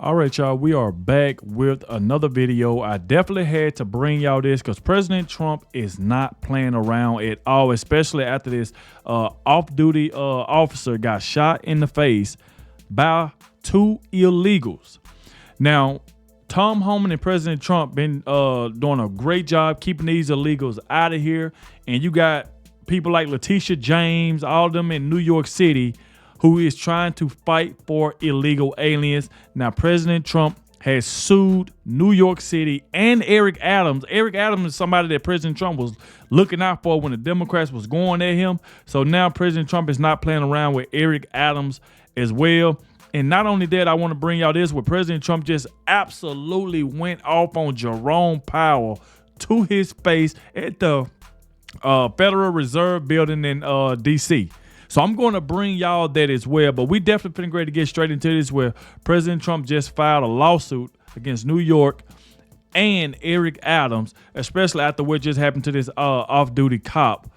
All right, y'all, we are back with another video. I definitely had to bring y'all this because President Trump is not playing around at all, especially after this off-duty officer got shot in the face by two illegals. Now, Tom Homan and President Trump been doing a great job keeping these illegals out of here, and you got people like Letitia James, all of them in New York City, who is trying to fight for illegal aliens. Now, President Trump has sued New York City and Eric Adams. Eric Adams is somebody that President Trump was looking out for when the Democrats was going at him. So now President Trump is not playing around with Eric Adams as well. And not only that, I want to bring y'all this, where President Trump just absolutely went off on Jerome Powell to his face at the Federal Reserve building in D.C. So I'm going to bring y'all that as well. But we definitely finna ready to get straight into this, where President Trump just filed a lawsuit against New York and Eric Adams, especially after what just happened to this off-duty cop.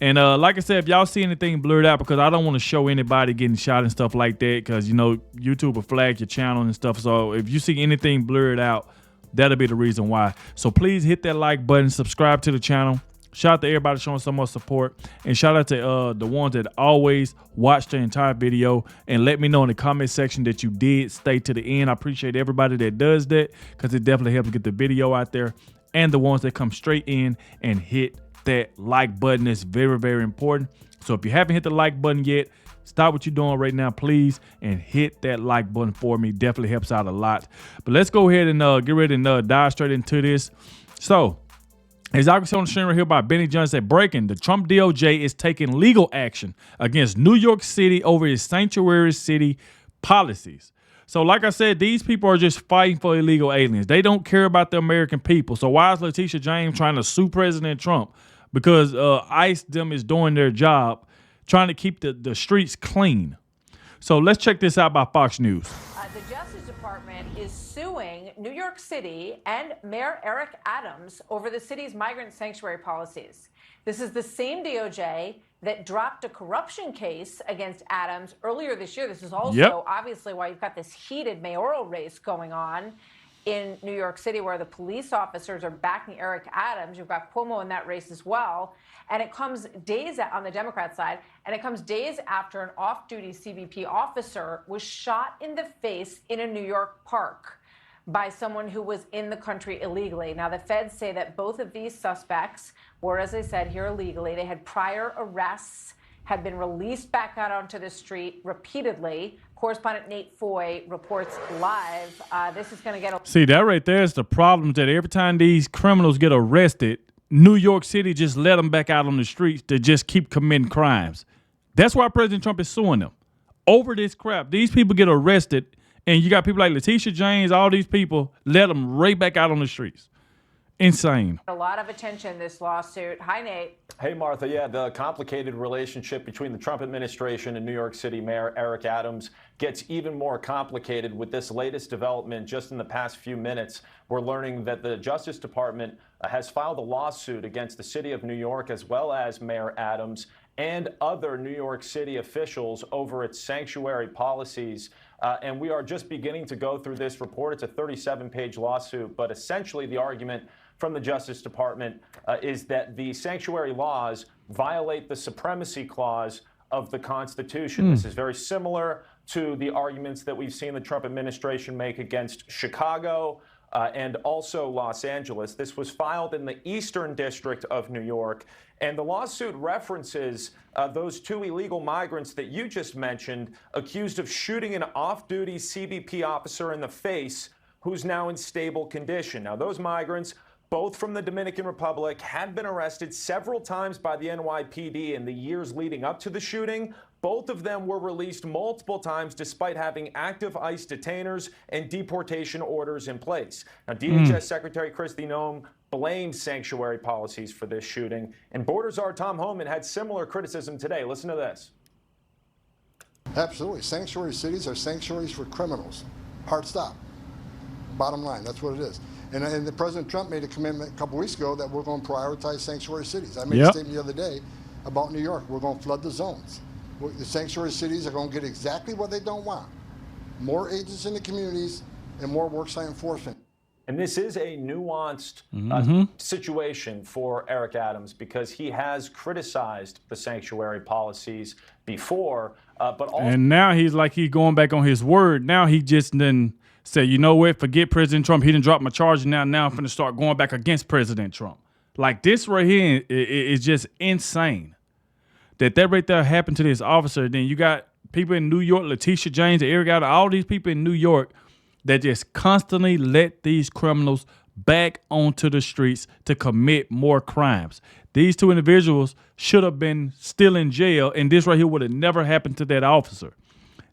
And like I said, if y'all see anything blurred out, because I don't want to show anybody getting shot and stuff like that, because, you know, YouTube will flag your channel and stuff. So if you see anything blurred out, that'll be the reason why. So please hit that like button, subscribe to the channel. Shout out to everybody showing so much support, and shout out to the ones that always watch the entire video and let me know in the comment section that you did stay to the end. I appreciate everybody that does that, because it definitely helps get the video out there, and the ones that come straight in and hit that like button is very, very important. So if you haven't hit the like button yet, stop what you're doing right now, please, and hit that like button for me. Definitely helps out a lot. But let's go ahead and get ready and dive straight into this. So, as I can see on the screen right here by Benny Jones, said, breaking, the Trump DOJ is taking legal action against New York City over its sanctuary city policies. So like I said, these people are just fighting for illegal aliens. They don't care about the American people. So why is Letitia James trying to sue President Trump? Because ICE them is doing their job, trying to keep the streets clean. So let's check this out by Fox News. The Justice Department is suing New York City and Mayor Eric Adams over the city's migrant sanctuary policies. This is the same DOJ that dropped a corruption case against Adams earlier this year. This is also obviously why you've got this heated mayoral race going on in New York City, where the police officers are backing Eric Adams. You've got Cuomo in that race as well. And it comes days on the Democrat side, and it comes days after an off-duty CBP officer was shot in the face in a New York park by someone who was in the country illegally. Now, the feds say that both of these suspects were, as I said, here illegally. They had prior arrests, had been released back out onto the street repeatedly. Correspondent Nate Foy reports live. This is going to get... See, that right there is the problem, that every time these criminals get arrested, New York City just let them back out on the streets to just keep committing crimes. That's why President Trump is suing them over this crap. These people get arrested, and you got people like Letitia James, all these people, let them right back out on the streets. Insane. A lot of attention, this lawsuit. Hi, Nate. Hey, Martha. Yeah, the complicated relationship between the Trump administration and New York City Mayor Eric Adams gets even more complicated with this latest development. Just in the past few minutes, we're learning that the Justice Department has filed a lawsuit against the city of New York, as well as Mayor Adams and other New York City officials over its sanctuary policies. And we are just beginning to go through this report. It's a 37-page lawsuit, but essentially the argument from the Justice Department is that the sanctuary laws violate the supremacy clause of the Constitution. This is very similar to the arguments that we've seen the Trump administration make against Chicago and also Los Angeles. This was filed in the Eastern District of New York, and the lawsuit references those two illegal migrants that you just mentioned, accused of shooting an off-duty CBP officer in the face who's now in stable condition. Now, those migrants, both from the Dominican Republic, had been arrested several times by the NYPD in the years leading up to the shooting. Both of them were released multiple times despite having active ICE detainers and deportation orders in place. Now, DHS Secretary Kristi Noem blames sanctuary policies for this shooting, and border czar Tom Homan had similar criticism today. Listen to this. Absolutely. Sanctuary cities are sanctuaries for criminals. Hard stop. Bottom line, that's what it is. And the President Trump made a commitment a couple weeks ago that we're going to prioritize sanctuary cities. I made a statement the other day about New York. We're going to flood the zones. The sanctuary cities are going to get exactly what they don't want. More agents in the communities, and more worksite enforcement. And this is a nuanced situation for Eric Adams because he has criticized the sanctuary policies before, but also. And now he's going back on his word. Now he just didn't say, you know what, forget President Trump. He didn't drop my charge. Now I'm going to start going back against President Trump. Like this right here is just insane. That right there happened to this officer. Then you got people in New York, Letitia James, Eric Adams, all these people in New York that just constantly let these criminals back onto the streets to commit more crimes. These two individuals should have been still in jail, and this right here would have never happened to that officer.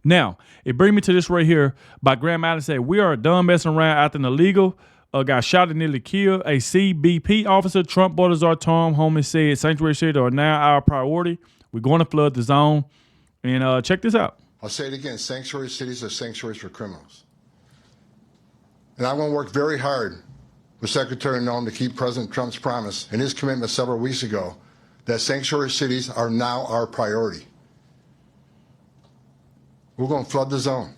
Now, it brings me to this right here by Graham Allen said, we are done messing around after an illegal got shot and nearly killed a CBP officer. Trump borders our Tom Homan said sanctuary cities are now our priority. We're going to flood the zone. And check this out. I'll say it again. Sanctuary cities are sanctuaries for criminals. And I'm going to work very hard with Secretary Noem to keep President Trump's promise and his commitment several weeks ago that sanctuary cities are now our priority. We're going to flood the zone.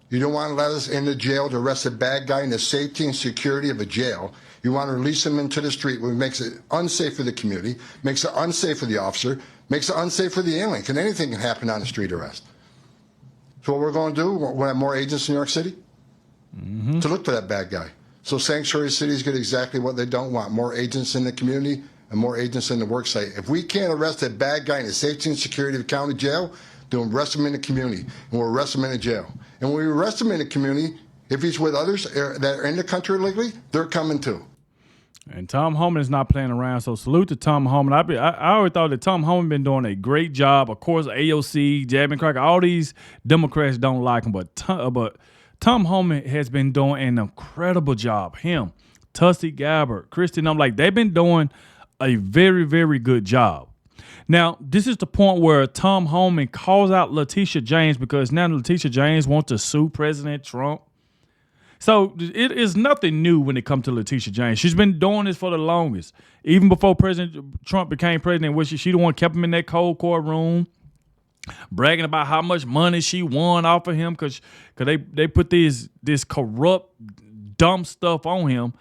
You don't want to let us into jail to arrest a bad guy in the safety and security of a jail. You want to release him into the street, which makes it unsafe for the community, makes it unsafe for the officer, makes it unsafe for the alien. Anything can happen on a street arrest. So what we're going to do, we'll have more agents in New York City to look for that bad guy. So sanctuary cities get exactly what they don't want, more agents in the community and more agents in the work site. If we can't arrest a bad guy in the safety and security of the county jail, then we'll arrest him in the community, and we'll arrest him in the jail. And when we arrest him in the community, if he's with others that are in the country illegally, they're coming too. And Tom Homan is not playing around, so salute to Tom Homan. I always thought that Tom Homan been doing a great job. Of course, AOC, Jabin Cracker, all these Democrats don't like him, but Tom Homan has been doing an incredible job. Him, Tulsi Gabbard, Christy, I'm like, they've been doing a very, very good job. Now, this is the point where Tom Homan calls out Letitia James because now Letitia James wants to sue President Trump. So it is nothing new when it comes to Letitia James. She's been doing this for the longest. Even before President Trump became president, which she the one kept him in that cold courtroom, bragging about how much money she won off of him because they put this corrupt, dumb stuff on him.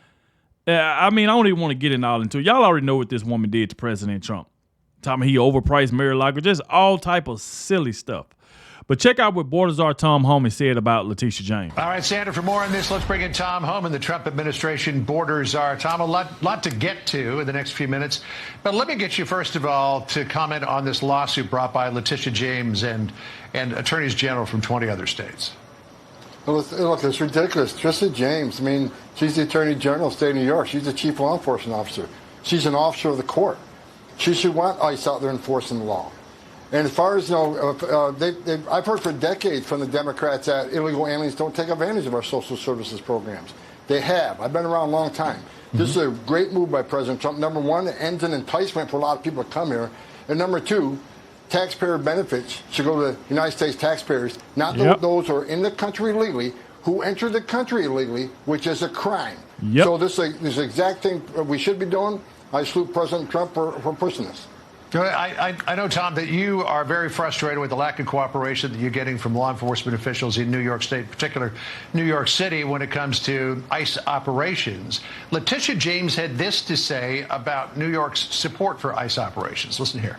I mean, I don't even want to get it all into it. Y'all already know what this woman did to President Trump. Talking he overpriced Mar-a-Lago, just all type of silly stuff. But check out what Borders Tom Homan said about Letitia James. All right, Sandra, for more on this, let's bring in Tom Homan, the Trump administration Borders Tom, a lot to get to in the next few minutes. But let me get you, first of all, to comment on this lawsuit brought by Letitia James and attorneys general from 20 other states. Well, look, it's ridiculous. Letitia James, I mean, she's the attorney general of the state of New York. She's the chief law enforcement officer. She's an officer of the court. She should want ICE out there enforcing the law. And as far as, I've heard for decades from the Democrats that illegal aliens don't take advantage of our social services programs. They have. I've been around a long time. This is a great move by President Trump. Number one, it ends an enticement for a lot of people to come here. And number two, taxpayer benefits should go to the United States taxpayers, not those who are in the country illegally, who entered the country illegally, which is a crime. So this is the exact thing we should be doing. I salute President Trump for pushing this. I know, Tom, that you are very frustrated with the lack of cooperation that you're getting from law enforcement officials in New York State, in particular New York City, when it comes to ICE operations. Letitia James had this to say about New York's support for ICE operations. Listen here.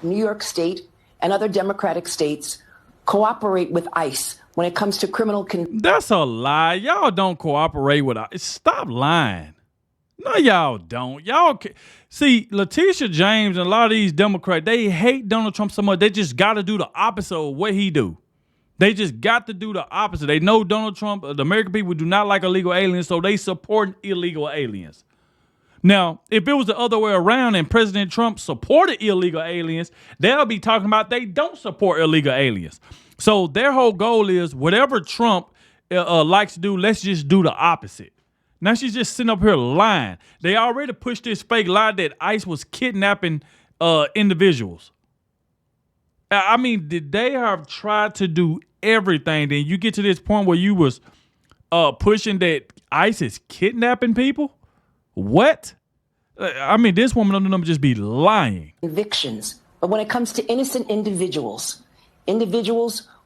New York State and other Democratic states cooperate with ICE when it comes to criminal That's a lie. Y'all don't cooperate with ICE. Stop lying. No, y'all don't. Y'all see, Letitia James and a lot of these Democrats, they hate Donald Trump so much, they just got to do the opposite of what he do. They just got to do the opposite. They know Donald Trump, the American people do not like illegal aliens, so they support illegal aliens. Now, if it was the other way around and President Trump supported illegal aliens, they'll be talking about they don't support illegal aliens. So their whole goal is whatever Trump likes to do, let's just do the opposite. Now she's just sitting up here lying. They already pushed this fake lie that ICE was kidnapping individuals. I mean, did they have tried to do everything? Then you get to this point where you was pushing that ICE is kidnapping people? What? I mean, this woman don't just be lying. Convictions. But when it comes to innocent individuals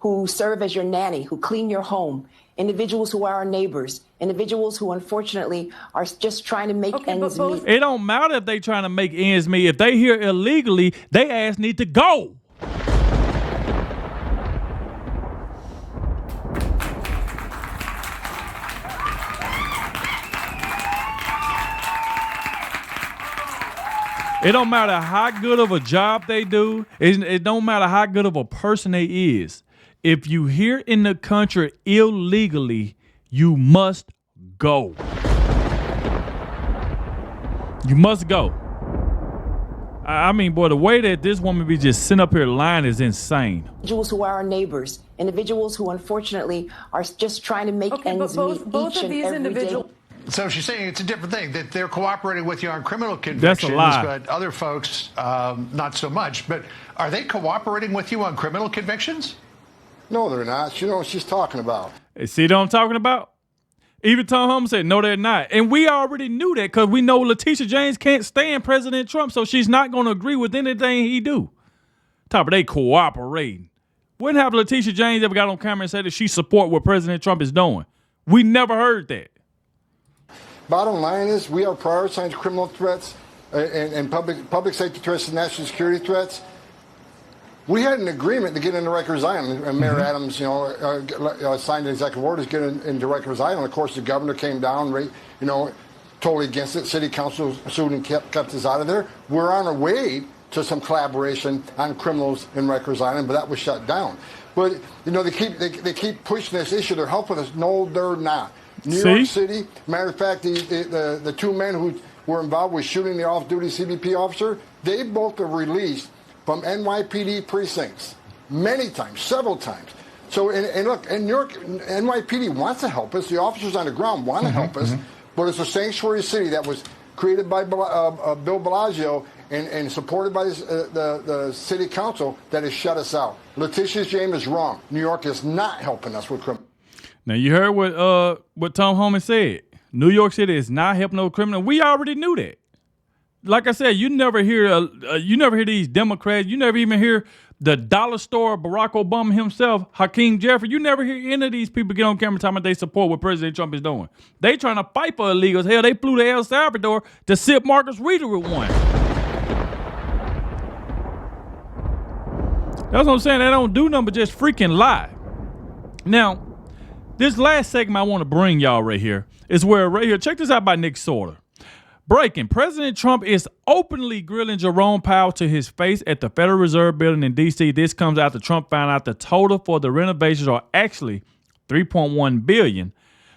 who serve as your nanny, who clean your home, individuals who are our neighbors, individuals who unfortunately are just trying to make ends meet. It don't matter if they trying to make ends meet. If they here illegally, they ass need to go. It don't matter how good of a job they do. It don't matter how good of a person they is. If you here in the country illegally, you must go. You must go. I mean, boy, the way that this woman be just sitting up here lying is insane. Individuals who are our neighbors, individuals who unfortunately are just trying to make ends meet both each of and these every individuals. day. So she's saying it's a different thing, that they're cooperating with you on criminal convictions, That's a lie. but other folks, not so much. But are they cooperating with you on criminal convictions? No, they're not. You know what she's talking about. See what I'm talking about? Even Tom Homan said, no, they're not. And we already knew that because we know Letitia James can't stand President Trump, so she's not going to agree with anything he do. Top of they cooperating. When have Letitia James ever got on camera and said that she support what President Trump is doing? We never heard that. Bottom line is we are prioritizing criminal threats and public safety threats and national security threats. We had an agreement to get into Rikers Island, and Mayor Adams, signed an executive order to get into Rikers Island. Of course, the governor came down, totally against it. City council sued and kept us out of there. We're on our way to some collaboration on criminals in Rikers Island, but that was shut down. But they keep pushing this issue. They're helping us. No, they're not. New York City, matter of fact, the two men who were involved with shooting the off-duty CBP officer, they both are released from NYPD precincts many times, several times. So, and look, in New York, NYPD wants to help us. The officers on the ground want to help us, but it's a sanctuary city that was created by Bill Blasio and supported by the city council that has shut us out. Letitia James is wrong. New York is not helping us with criminals. Now you heard what Tom Homan said. New York City is not helping no criminal. We already knew that. Like I said, you never hear these Democrats. You never even hear the dollar store Barack Obama himself, Hakeem Jeffrey. You never hear any of these people get on camera talking about they support what President Trump is doing. They trying to fight for illegals. Hell, they flew to El Salvador to sip Marcus Reeder with one. That's what I'm saying. They don't do nothing but just freaking lie. Now, this last segment I want to bring y'all right here is where right here, check this out by Nick Sorter. Breaking, President Trump is openly grilling Jerome Powell to his face at the Federal Reserve Building in D.C. This comes after Trump found out the total for the renovations are actually $3.1 billion.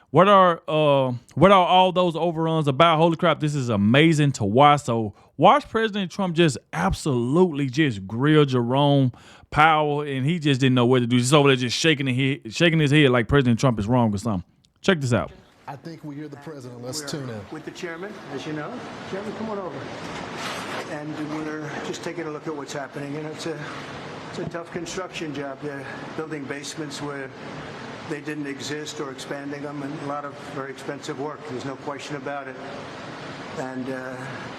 What are all those overruns about? Holy crap, this is amazing to watch. So watch President Trump just absolutely just grill Jerome Powell, and he just didn't know what to do. He's over there just shaking his head like President Trump is wrong or something. Check this out. I think we hear the president. Let's tune in. With the chairman, as you know. Chairman, come on over. And we're just taking a look at what's happening. It's a tough construction job. They're building basements where they didn't exist or expanding them, and a lot of very expensive work. There's no question about it. And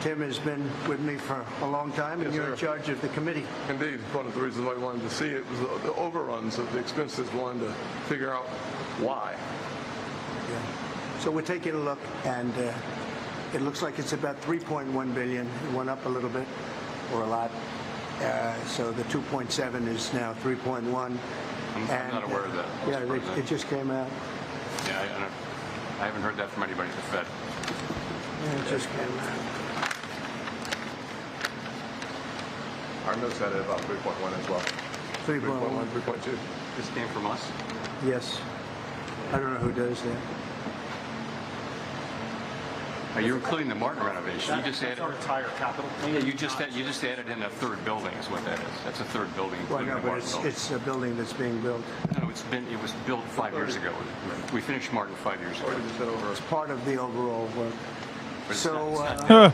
Tim has been with me for a long time, and you're in charge of the committee. Indeed. One of the reasons I wanted to see it was the overruns of the expenses, wanted to figure out why. Yeah. So we're taking a look, and it looks like it's about $3.1 billion. It went up a little bit, or a lot. So the 2.7 is now 3.1. I'm not aware of that. Yeah, it just came out. Yeah, I haven't heard that from anybody at the Fed. Yeah, it just came out. Our notes had it about 3.1 as well. 3.1. 3.2. This came from us? Yes. I don't know who does that. Are you including the Martin renovation? You just added our entire capital. Yeah, you just added in a third building is what that is. That's a third building. Well, no, but it's a building that's being built. No, it was built 5 years ago. We finished Martin 5 years ago. It's part of the overall work. So,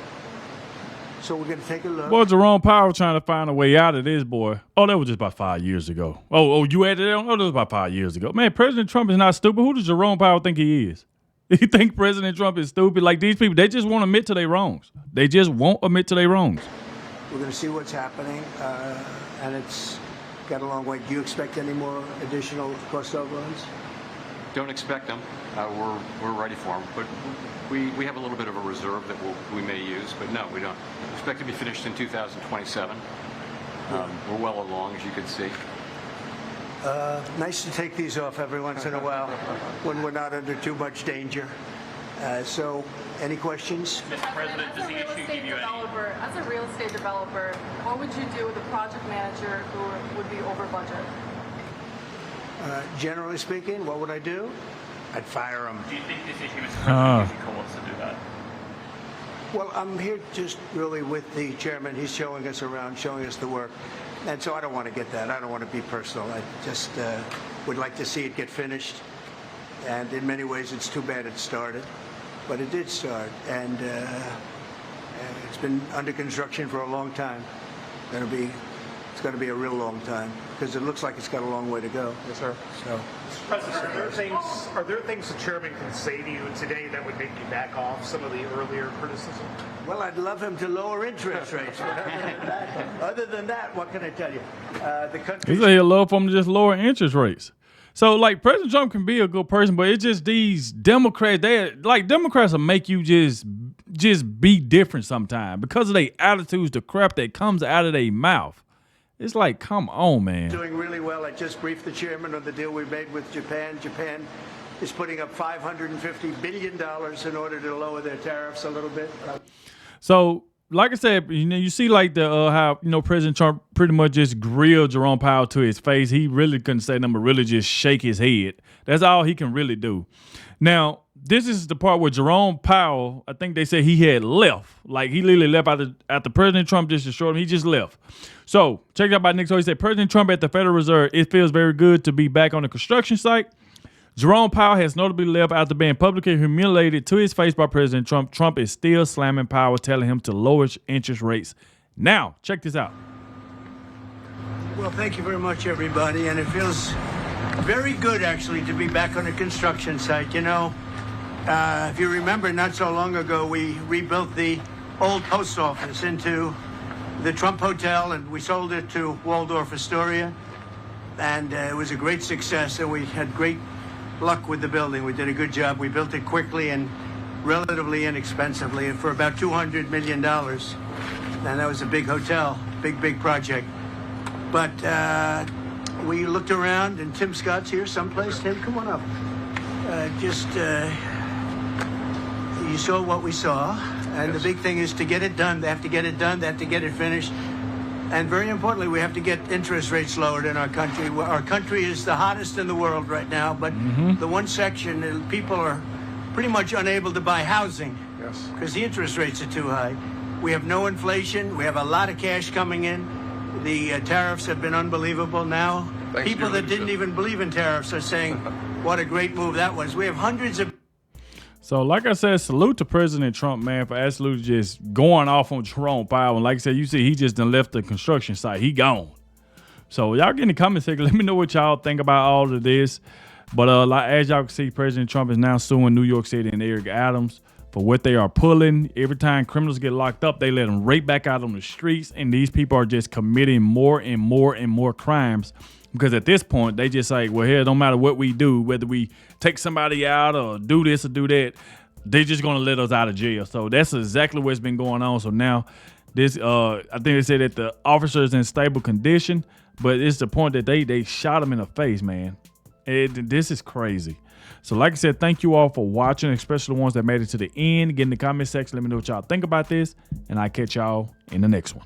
so we're going to take a look. Boy, Jerome Powell trying to find a way out of this, boy. Oh, that was just about 5 years ago. Oh, you added it on? Oh, that was about 5 years ago. Man, President Trump is not stupid. Who does Jerome Powell think he is? You think President Trump is stupid? Like these people, they just won't admit to their wrongs. They just won't admit to their wrongs. We're going to see what's happening, and it's got a long way. Do you expect any more additional cost overruns? Don't expect them. We're ready for them, but we have a little bit of a reserve that we may use, but no, we don't expect to be finished in 2027. We're well along, as you can see. Nice to take these off every once in a while when we're not under too much danger. So, any questions? Mr. President, does the issue give you as a real estate developer, what would you do with a project manager who would be over budget? Generally speaking, what would I do? I'd fire him. Do you think this issue is critical to do that? Well, I'm here just really with the chairman. He's showing us around, showing us the work. And so I don't want to get that. I don't want to be personal. I just would like to see it get finished. And in many ways, it's too bad it started. But it did start. And it's been under construction for a long time. It's going to be a real long time because it looks like it's got a long way to go. Yes, sir. So, Mr. President, are there things the chairman can say to you today that would make you back off some of the earlier criticism? Well, I'd love him to lower interest rates. Other than that, what can I tell you? The country. He said he'd love for him to just lower interest rates. So, like, President Trump can be a good person, but it's just these Democrats. Democrats will make you just be different sometimes because of their attitudes, the crap that comes out of their mouth. It's like, come on, man. Doing really well. I just briefed the chairman on the deal we made with Japan. Japan is putting up $550 billion in order to lower their tariffs a little bit. So, like I said, you see like the how President Trump pretty much just grilled Jerome Powell to his face. He really couldn't say nothing but really just shake his head. That's all he can really do. Now, this is the part where Jerome Powell, I think they said he had left. Like, he literally left after President Trump just assured him he just left. So, check it out by Nick. So he said, President Trump at the Federal Reserve, it feels very good to be back on the construction site. Jerome Powell has notably left after being publicly humiliated to his face by President Trump. Trump is still slamming Powell, telling him to lower interest rates. Now, check this out. Well, thank you very much, everybody. And it feels very good, actually, to be back on a construction site. You know, if you remember, not so long ago, we rebuilt the old post office into the Trump Hotel, and we sold it to Waldorf Astoria. And it was a great success, and we had great luck with the building. We did a good job. We built it quickly and relatively inexpensively for about $200 million. And that was a big hotel, big project. But we looked around, and Tim Scott's here someplace. Tim, come on up. You saw what we saw. And the big thing is to get it done. They have to get it done. They have to get it finished. And very importantly, we have to get interest rates lowered in our country. Our country is the hottest in the world right now, but the one section, people are pretty much unable to buy housing because the interest rates are too high. We have no inflation. We have a lot of cash coming in. The tariffs have been unbelievable now. People that didn't even believe in tariffs are saying, what a great move that was. We have hundreds of... So, like I said, salute to President Trump, man, for absolutely just going off on Jerome Powell. And like I said, you see, he just done left the construction site. He gone. So, y'all get in the comment section. Let me know what y'all think about all of this. But as y'all can see, President Trump is now suing New York City and Eric Adams for what they are pulling. Every time criminals get locked up, they let them right back out on the streets. And these people are just committing more and more crimes. Because at this point, they just like, well, here, no matter what we do, whether we take somebody out or do this or do that, they're just going to let us out of jail. So that's exactly what's been going on. So now this, I think they said that the officer is in stable condition, but it's the point that they shot him in the face, man. This is crazy. So like I said, thank you all for watching, especially the ones that made it to the end. Get in the comment section. Let me know what y'all think about this, and I'll catch y'all in the next one.